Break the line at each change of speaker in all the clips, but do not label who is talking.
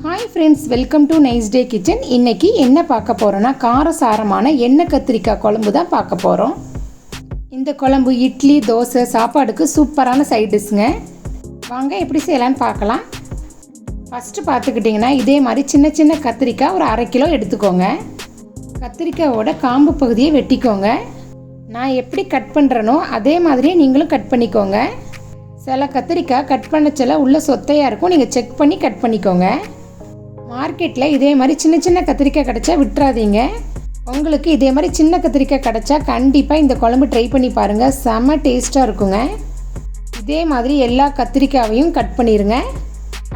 Hi friends, welcome to நைஸ்டேக்கிச்சன். இன்றைக்கி என்ன பார்க்க போகிறோன்னா காரசாரமான எண்ணெய் கத்திரிக்காய் குழம்பு தான் பார்க்க போகிறோம். இந்த குழம்பு இட்லி, தோசை, சாப்பாடுக்கு சூப்பரான சைட் டிஷ்ங்க. வாங்க எப்படி செய்யலான்னு பார்க்கலாம். ஃபஸ்ட்டு பார்த்துக்கிட்டிங்கன்னா இதே மாதிரி சின்ன சின்ன கத்திரிக்காய் ஒரு 1/2 கிலோ எடுத்துக்கோங்க. கத்திரிக்காயோட காம்பு பகுதியை வெட்டிக்கோங்க. நான் எப்படி கட் பண்ணுறேனோ அதே மாதிரியே நீங்களும் கட் பண்ணிக்கோங்க. சில கத்திரிக்காய் கட் பண்ண சில உள்ள சொத்தையாக இருக்கும், நீங்கள் செக் பண்ணி கட் பண்ணிக்கோங்க. மார்க்கெட்டில் இதே மாதிரி சின்ன சின்ன கத்திரிக்காய் கிடச்சா விட்டுறாதீங்க. உங்களுக்கு இதே மாதிரி சின்ன கத்திரிக்காய் கிடச்சா கண்டிப்பாக இந்த குழம்பு ட்ரை பண்ணி பாருங்கள், செம்ம டேஸ்ட்டாக இருக்குங்க. இதே மாதிரி எல்லா கத்திரிக்காயையும் கட் பண்ணிடுங்க.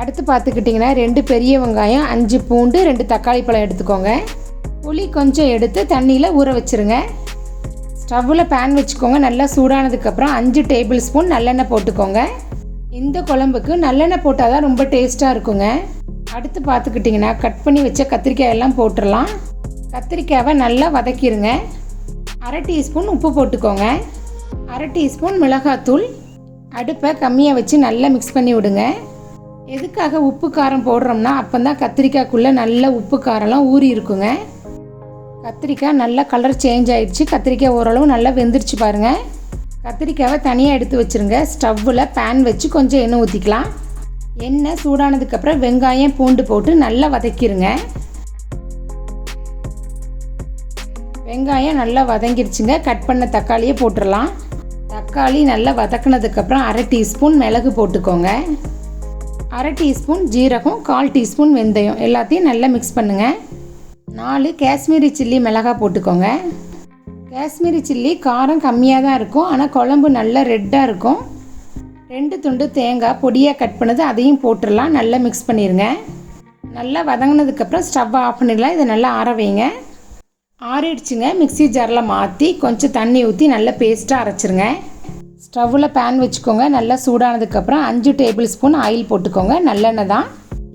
அடுத்து பார்த்துக்கிட்டிங்கன்னா 2 பெரிய வெங்காயம், 5 பூண்டு, 2 தக்காளி பழம் எடுத்துக்கோங்க. புளி கொஞ்சம் எடுத்து தண்ணியில் ஊற வச்சுருங்க. ஸ்டவ்வில் பேன் வச்சுக்கோங்க. நல்லா சூடானதுக்கப்புறம் 5 டேபிள் ஸ்பூன் நல்லெண்ணெய் போட்டுக்கோங்க. இந்த குழம்புக்கு நல்லெண்ணெய் போட்டால் தான் ரொம்ப டேஸ்ட்டாக இருக்குங்க. அடுத்து பார்த்துக்கிட்டிங்கன்னா கட் பண்ணி வச்ச கத்திரிக்காய் எல்லாம் போட்டுடலாம். கத்திரிக்காயை நல்லா வதக்கிடுங்க. 1/2 டீஸ்பூன் உப்பு போட்டுக்கோங்க. 1/2 டீஸ்பூன் மிளகாத்தூள். அடுப்பை கம்மியாக வச்சு நல்லா மிக்ஸ் பண்ணி விடுங்க. எதுக்காக உப்பு காரம் போடுறோம்னா அப்போ தான் கத்திரிக்காய்க்குள்ளே நல்ல உப்பு காரம்லாம் ஊறி இருக்குங்க. கத்திரிக்காய் நல்லா கலர் சேஞ்ச் ஆகிடுச்சு. கத்திரிக்காய் ஓரளவு நல்லா வெந்துருச்சு பாருங்கள். கத்திரிக்காயை தனியாக எடுத்து வச்சுருங்க. ஸ்டவ்வில் பேன் வச்சு கொஞ்சம் எண்ணெய் ஊற்றிக்கலாம். எண்ணெய் சூடானதுக்கப்புறம் வெங்காயம், பூண்டு போட்டு நல்லா வதக்கிடுங்க. வெங்காயம் நல்லா வதங்கிடுச்சுங்க. கட் பண்ண தக்காளியை போட்டுடலாம். தக்காளி நல்லா வதக்கினதுக்கப்புறம் 1/2 டீஸ்பூன் மிளகு போட்டுக்கோங்க. 1/2 டீஸ்பூன் ஜீரகம், 1/4 டீஸ்பூன் வெந்தயம் எல்லாத்தையும் நல்லா மிக்ஸ் பண்ணுங்கள். 4 காஷ்மீரி சில்லி மிளகாய் போட்டுக்கோங்க. காஷ்மீரி சில்லி காரம் கம்மியாக தான் இருக்கும், ஆனால் குழம்பு நல்லா ரெட்டாக இருக்கும். 2 துண்டு தேங்காய் பொடியாக கட் பண்ணது அதையும் போட்டுடலாம். நல்லா மிக்ஸ் பண்ணிடுங்க. நல்லா வதங்கினதுக்கப்புறம் ஸ்டவ் ஆஃப் பண்ணிடலாம். இதை நல்லா ஆற வைங்க. ஆறிடுச்சுங்க. மிக்ஸி ஜாரில் மாற்றி கொஞ்சம் தண்ணி ஊற்றி நல்லா பேஸ்ட்டாக அரைச்சிருங்க. ஸ்டவ்வில் பேன் வச்சுக்கோங்க. நல்லா சூடானதுக்கப்புறம் 5 டேபிள் ஸ்பூன் ஆயில் போட்டுக்கோங்க. நல்லெண்ணெய் தான்.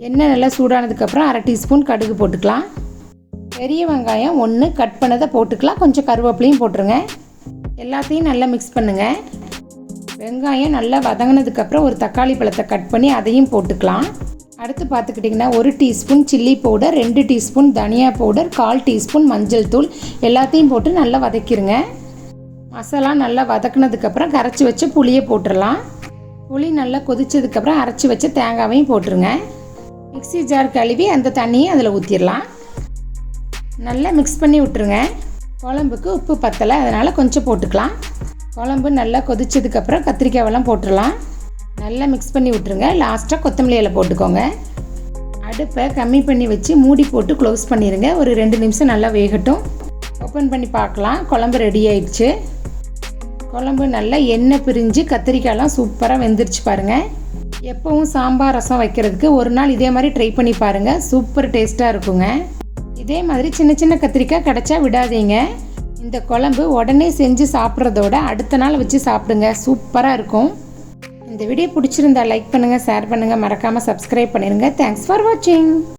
எண்ணெய் நல்லா சூடானதுக்கப்புறம் 1/2 டீஸ்பூன் கடுகு போட்டுக்கலாம். பெரிய வெங்காயம் 1 கட் பண்ணதை போட்டுக்கலாம். கொஞ்சம் கருவேப்பிலையும் போட்டுருங்க. எல்லாத்தையும் நல்லா மிக்ஸ் பண்ணுங்கள். வெங்காயம் நல்லா வதங்கினதுக்கப்புறம் ஒரு தக்காளி பழத்தை கட் பண்ணி அதையும் போட்டுக்கலாம். அடுத்து பார்த்துக்கிட்டிங்கன்னா 1 டீஸ்பூன் சில்லி பவுடர், 2 டீஸ்பூன் தனியா பவுடர், 1/4 டீஸ்பூன் மஞ்சள் தூள் எல்லாத்தையும் போட்டு நல்லா வதக்கிடுங்க. மசாலா நல்லா வதக்கினதுக்கப்புறம் கரைச்சி வச்ச புளியை போட்டுடலாம். புளி நல்லா கொதிச்சதுக்கப்புறம் அரைச்சி வச்ச தேங்காவையும் போட்டுருங்க. மிக்ஸி ஜார் கழுவி அந்த தண்ணியை அதில் ஊற்றிடலாம். நல்லா மிக்ஸ் பண்ணி விட்டுருங்க. குழம்புக்கு உப்பு பத்தலை, அதனால் கொஞ்சம் போட்டுக்கலாம். குழம்பு நல்லா கொதிச்சதுக்கப்புறம் கத்திரிக்காயெல்லாம் போட்டுடலாம். நல்லா மிக்ஸ் பண்ணி விட்டுருங்க. லாஸ்ட்டாக கொத்தமல்லி இலை போட்டுக்கோங்க. அடுப்பை கம்மி பண்ணி வச்சு மூடி போட்டு க்ளோஸ் பண்ணிடுங்க. ஒரு 2 நிமிஷம் நல்லா வேகட்டும். ஓப்பன் பண்ணி பார்க்கலாம். குழம்பு ரெடி ஆயிடுச்சு. குழம்பு நல்லா எண்ணெய் பிரிஞ்சு கத்திரிக்காயெல்லாம் சூப்பராக வெந்துருச்சு பாருங்கள். எப்போவும் சாம்பார், ரசம் வைக்கிறதுக்கு ஒரு நாள் இதே மாதிரி ட்ரை பண்ணி பாருங்கள். சூப்பர் டேஸ்ட்டாக இருக்குங்க. இதே மாதிரி சின்ன சின்ன கத்திரிக்காய் கிடச்சா விடாதீங்க. இந்த குழம்பு உடனே செஞ்சு சாப்பிட்றதோட அடுத்த நாள் வச்சு சாப்பிடுங்க, சூப்பராக இருக்கும். இந்த வீடியோ பிடிச்சிருந்தா லைக் பண்ணுங்கள், ஷேர் பண்ணுங்கள், மறக்காமல் சப்ஸ்கிரைப் பண்ணிடுங்க. தேங்க்ஸ் ஃபார் வாட்சிங்.